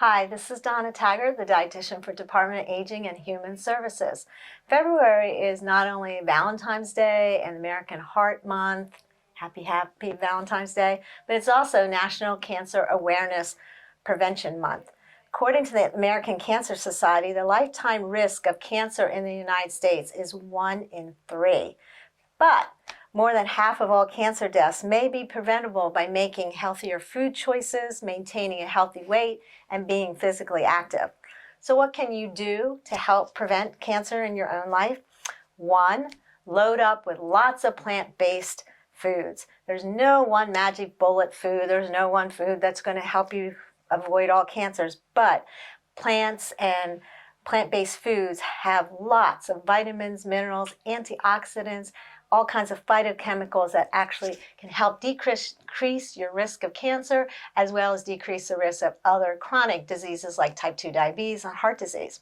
Hi, this is Donna Taggert, the dietitian for Department of Aging and Human Services. February is not only Valentine's Day and American Heart Month, happy Valentine's Day, but it's also National Cancer Awareness Prevention Month. According to the American Cancer Society, the lifetime risk of cancer in the United States is 1 in 3. But more than half of all cancer deaths may be preventable by making healthier food choices, maintaining a healthy weight, and being physically active. So what can you do to help prevent cancer in your own life? 1, load up with lots of plant-based foods. There's no one magic bullet food. There's no one food that's going to help you avoid all cancers, but plants and plant-based foods have lots of vitamins, minerals, antioxidants, all kinds of phytochemicals that actually can help decrease your risk of cancer, as well as decrease the risk of other chronic diseases like type 2 diabetes and heart disease.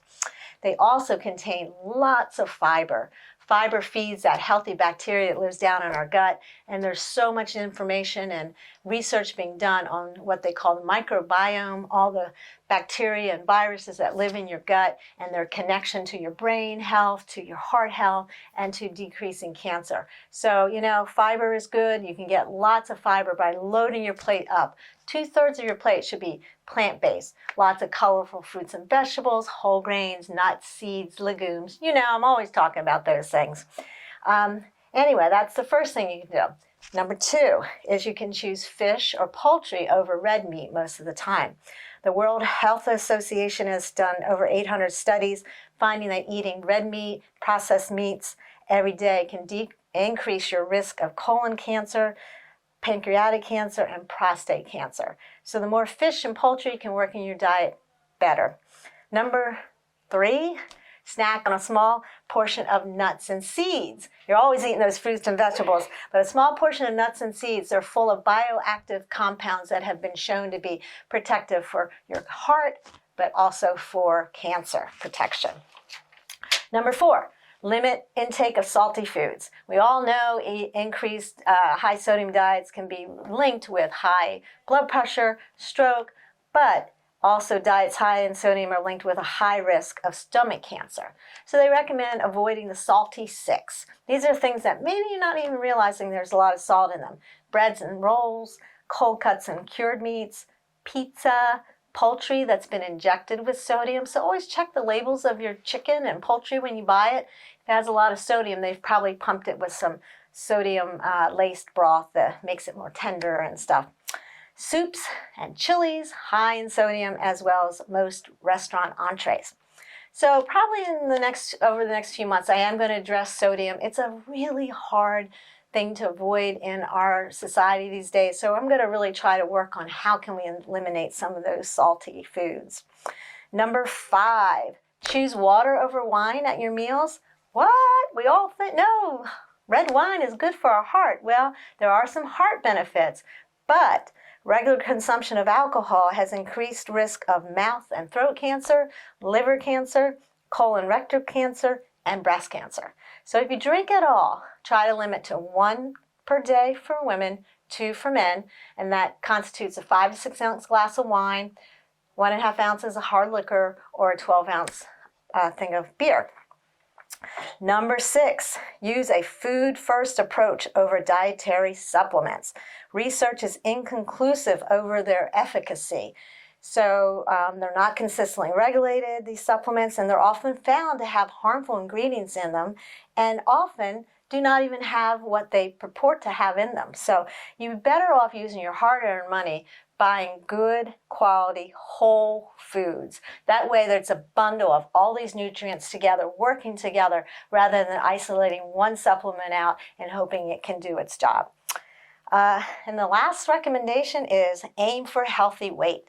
They also contain lots of fiber. Fiber feeds that healthy bacteria that lives down in our gut, and there's so much information and research being done on what they call the microbiome, all the bacteria and viruses that live in your gut and their connection to your brain health, to your heart health, and to decreasing cancer. So, fiber is good. You can get lots of fiber by loading your plate up. 2/3 of your plate should be plant-based. Lots of colorful fruits and vegetables, whole grains, nuts, seeds, legumes. I'm always talking about those things. Anyway, that's the first thing you can do. Number 2 is you can choose fish or poultry over red meat most of the time. The World Health Association has done over 800 studies finding that eating red meat, processed meats every day can increase your risk of colon cancer, pancreatic cancer, and prostate cancer. So the more fish and poultry you can work in your diet, better. Number 3, snack on a small portion of nuts and seeds. You're always eating those fruits and vegetables, but a small portion of nuts and seeds are full of bioactive compounds that have been shown to be protective for your heart, but also for cancer protection. Number 4, limit intake of salty foods. We all know increased high sodium diets can be linked with high blood pressure, stroke, but also diets high in sodium are linked with a high risk of stomach cancer. So they recommend avoiding the salty 6. These are things that maybe you're not even realizing there's a lot of salt in them. Breads and rolls, cold cuts and cured meats, pizza, poultry that's been injected with sodium. So always check the labels of your chicken and poultry when you buy it. If it has a lot of sodium, they've probably pumped it with some sodium-laced broth that makes it more tender and stuff. Soups and chilies, high in sodium, as well as most restaurant entrees. So probably over the next few months, I am going to address sodium. It's a really hard thing to avoid in our society these days. So I'm going to really try to work on how can we eliminate some of those salty foods. Number 5, choose water over wine at your meals. What? We all think, no, red wine is good for our heart. Well, there are some heart benefits, but regular consumption of alcohol has increased risk of mouth and throat cancer, liver cancer, colon rectal cancer, and breast cancer. So if you drink at all, try to limit to 1 per day for women, 2 for men, and that constitutes a 5 to 6 ounce glass of wine, 1.5 ounces of hard liquor, or a 12-ounce thing of beer. Number 6, use a food-first approach over dietary supplements. Research is inconclusive over their efficacy. So they're not consistently regulated, these supplements, and they're often found to have harmful ingredients in them and often do not even have what they purport to have in them. So you're better off using your hard-earned money buying good quality whole foods. That way there's a bundle of all these nutrients together, working together, rather than isolating one supplement out and hoping it can do its job. And the last recommendation is aim for healthy weight.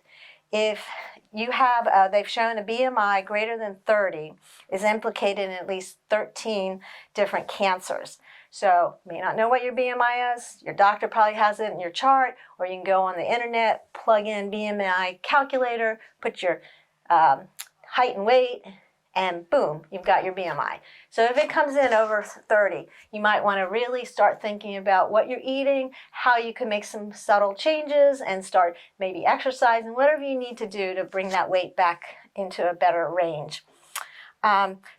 If you have, they've shown a BMI greater than 30 is implicated in at least 13 different cancers. So you may not know what your BMI is. Your doctor probably has it in your chart, or you can go on the internet, plug in BMI calculator, put your height and weight, and boom, you've got your BMI. So if it comes in over 30, you might want to really start thinking about what you're eating, how you can make some subtle changes, and start maybe exercising, whatever you need to do to bring that weight back into a better range.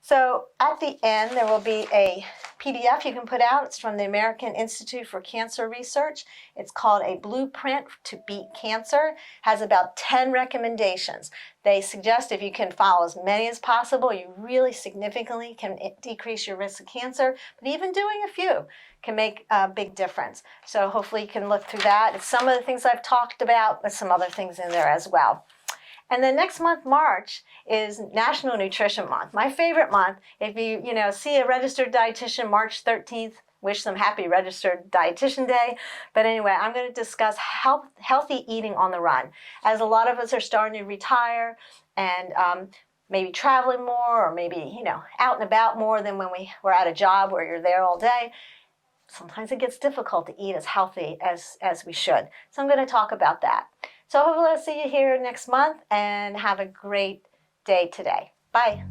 So at the end, there will be a PDF you can put out. It's from the American Institute for Cancer Research. It's called A Blueprint to Beat Cancer. It has about 10 recommendations. They suggest if you can follow as many as possible, you really significantly can decrease your risk of cancer. But even doing a few can make a big difference. So hopefully you can look through that. It's some of the things I've talked about, but some other things in there as well. And then next month, March, is National Nutrition Month. My favorite month. If you see a registered dietitian March 13th, wish them happy Registered Dietitian Day. But anyway, I'm going to discuss healthy eating on the run. As a lot of us are starting to retire and maybe traveling more, or maybe out and about more than when we were at a job where you're there all day, sometimes it gets difficult to eat as healthy as we should. So I'm going to talk about that. So hopefully I'll see you here next month, and have a great day today. Bye.